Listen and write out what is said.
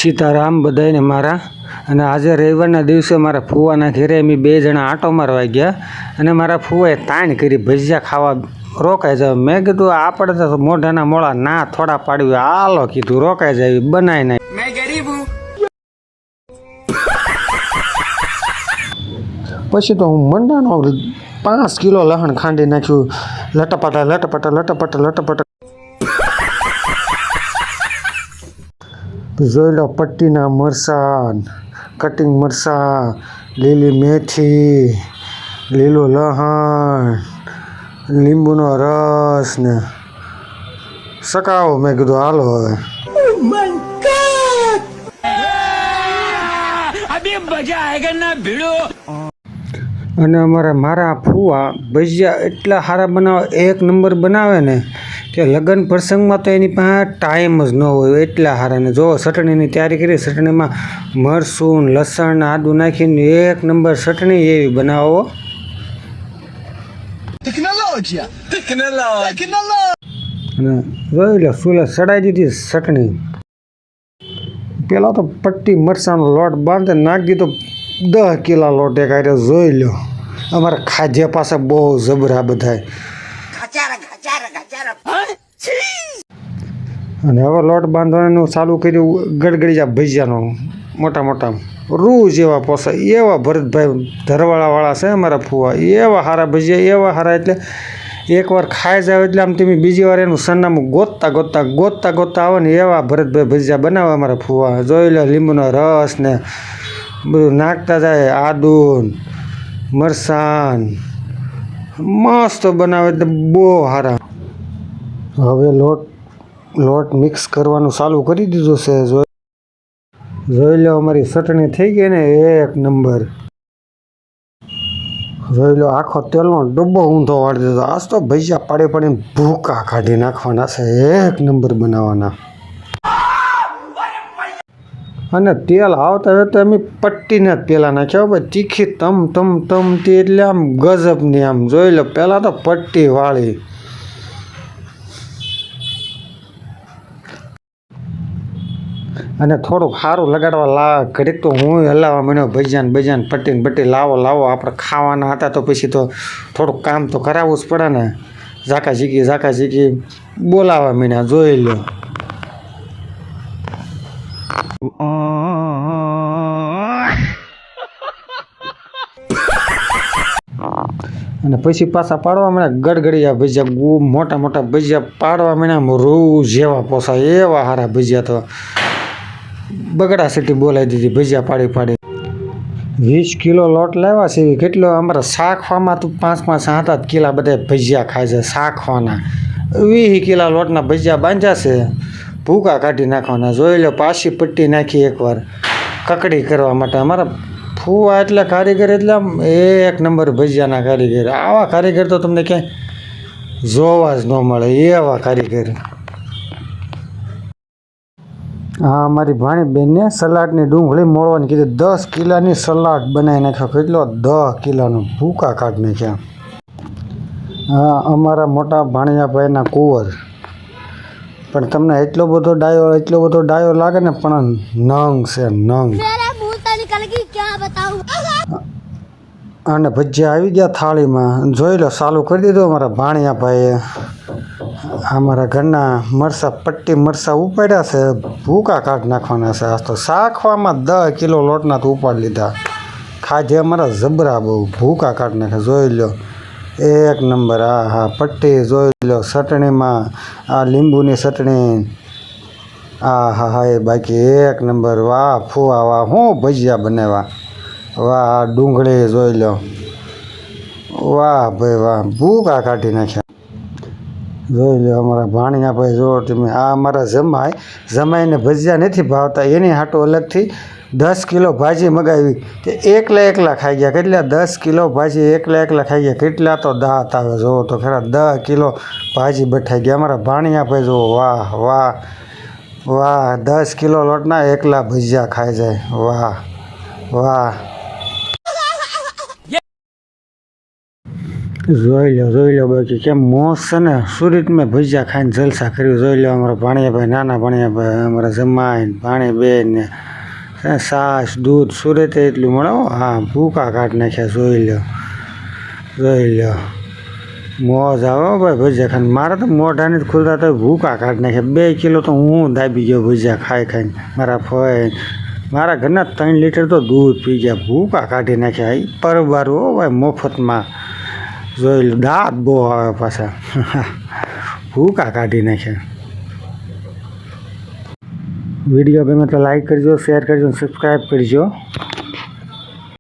સીતારામ બધાને મારા અને આજે રવિવારના દિવસે મારા ફુવાના ઘરે અમે બે જણા આંટો મારવા ગયા અને મારા ફુવાએ તાણ કરી ભજીયા ખાવા રોકાઈ જાય. મેં કીધું આપણે તો મોઢાના મોળા ના થોડા પાડવી, હાલો કીધું રોકાઈ જાય બનાવી નાખ. મેં ગરીબ હું. પછી તો હું મંડાનો 5 કિલો લહણ ખાંડી નાખ્યું. લટપટા લટપટા લટપટા લટપટા જોઈ લો. પટ્ટીના મરચાં, કટિંગ મરચાં, લીલી મેથી, લીલું લહણ, લીંબુનો રસ ને સકાવો. મેં કીધું હાલો હવે. અને મારા ફુવા ભજીયા એટલા સારા બનાવે, એક નંબર બનાવે ને કે લગ્ન પ્રસંગમાં તો એની પાસે ટાઈમ જ ન હોય એટલા સારા. ને જો ચટણીની તૈયારી કરી, ચટણીમાં મરચું લસણ આદુ નાખીને એક નંબર ચટણી એવી બનાવો. અને જોઈ લો ચૂલે ચડાવી દીધી ચટણી. પેલા તો પટ્ટી મરચાંનો લોટ બાંધે નાખી દીધો. 10 કિલો લોટ એક આરે જોઈ લો. અમારા ખાજે પાસે બહુ જબરા બધા. અને હવે લોટ બાંધવાનું ચાલુ કર્યું. ગડગડિયા ભજીયાનો મોટા મોટા રૂ જેવા પોસાય એવા ભરતભાઈ ધરવાળાવાળા છે અમારા ફુવા. એવા સારા ભજીયા, એવા સારા એટલે એકવાર ખાઈ જાવ એટલે આમ તમે બીજી વાર એનું સરનામું ગોતતા આવે ને એવા ભરતભાઈ ભજીયા બનાવે અમારા ફુવા. જોઈ લો લીંબુનો રસ ને બધું નાખતા જાય, આદુ મરસાન મસ્ત બનાવે એટલે બહુ સારા. હવે લોટ મિક્સ કરવાનું ચાલુ કરી દીધું છે. જોઈ લો અમારી ચટણી થઈ ગઈ ને એક નંબર. જોઈ લો આખો તેલનો ડબ્બો ઊંધો વાળી દીધો. આજ તો ભજીયા પાડીને ભૂકા કાઢી નાખવાના છે, એક નંબર બનાવવાના. અને તેલ આવતા હોય તો અમે પટ્ટીને જ પહેલાં નાખ્યા ભાઈ. તીખી તમતી એટલે આમ ગજબની આમ. જોઈ લો પહેલાં તો પટ્ટી વાળી. અને થોડુંક સારું લગાડવા ઘડીક તો હું હલાવવા માંડ્યો. ભજીયાને પટ્ટી લાવો આપણે ખાવાના હતા તો પછી તો થોડુંક કામ તો કરાવવું જ પડે ને. ઝાકા ઝીકી બોલાવવા માંડ્યા. જોઈ લો. અને પછી પાછા પાડવા માંડ્યા ગડગડિયા ભજીયા. મોટા ભજીયા પાડવા માંડ્યા. રૂ જેવા પોસાય એવા સારા ભજીયા. તો બગડા સીટી બોલાવી દીધી ભજીયા પાડી. 20 કિલો લોટ લાવ્યા છે. કેટલો અમારા શાકવામાં તો 5-7 કિલા બધા ભજીયા ખાય છે શાકવાના. 20 કિલા લોટના ભજીયા બાંધ્યા છે. ભૂકા કાઢી નાખવાના. જોઈ લો પાછી પટ્ટી નાખી એકવાર કકડી કરવા માટે. અમારા ફુવા એટલે કારીગર એટલે આમ એક નંબર ભજીયાના કારીગર. આવા કારીગર તો તમને ક્યાંય જોવા જ ન મળે, એવા કારીગર. હા, અમારી ભાણી બેનને સલાડની ડુંગળી મોળવાની કીધી. 10 કિલોની સલાડ બનાવી નાખ્યો. કેટલો 10 કિલોનો ભૂકા કાઢી નાખ્યા. હા, અમારા મોટા ભાણિયાભાઈના કુંવર. પણ તમને એટલો બધો ડાયો લાગે ને, પણ નંગ છે નંગ. અને ભજીયા આવી ગયા થાળીમાં. જોઈ લો ચાલુ કરી દીધું અમારા ભાણિયાભાઈએ. અમારા ઘરના પટ્ટી મરચાં ઉપાડ્યા છે. ભૂકા કાઢી નાખવાના છે. આજ તો શાકવામાં 10 કિલો લોટના તો ઉપાડી લીધા. ખાજે અમારા જબરા બહુ ભૂકા કાઢી નાખે. જોઈ લો એક નંબર. હા પટ્ટી જોઈ લો. ચટણીમાં આ લીંબુની ચટણી. હા એ બાકી એક નંબર. વાહ ફુવા વાહ, હું ભજીયા બનાવ્યા. વાહ ડુંગળી જોઈ લો. વાહ ભાઈ વાહ, ભૂકા કાઢી નાખ્યા. જોઈ લો અમારા ભાણિયાભાઈ. જો તમે આ અમારા જમાઈને ભજીયા નથી ભાવતા, એની હાટો અલગથી 10 કિલો ભાજી મગાવી. તે એકલા ખાઈ ગયા. કેટલા 10 કિલો ભાજી એકલા ખાઈ ગયા. કેટલા તો દાંત આવે. જોવો તો ખરા 10 કિલો ભાજી બઠાઈ ગયા અમારા ભાણિયાભાઈ. જો વાહ 10 કિલો લોટના એકલા ભજીયા ખાઈ જાય. વાહ. જોઈ લો બાકી કેમ મોજ છે ને. સુરતમાં ભજીયા ખાઈને જલસા કર્યું. જોઈ લો અમારા ભાણિયાભાઈ, નાના ભાણિયાભાઈ, અમારા જમાઈ ભાણીબેન ને છાશ દૂધ સુરતે એટલું મળે. હા, ભૂકા કાઢી નાખ્યા. જોઈ લો મોજ આવે ભાઈ ભજીયા ખાઈને. મારે તો મોઢા નથી ખુલતા તો ભૂકા કાઢી નાખ્યા. 2 કિલો તો હું દાબી ગયો ભજીયા ખાઈને. મારા ફઈ મારા ઘરના 3 લીટર તો દૂધ પી ગયા. ભૂકા કાઢી નાખ્યા. પરબારું હો ભાઈ મફતમાં. જોઈ લો દાંત બહુ આવે પાછા. ભૂકા કાઢી નાખ્યા. વિડીયો ગમે તો લાઈક કરજો, શેર કરજો, સબસ્ક્રાઈબ કરજો.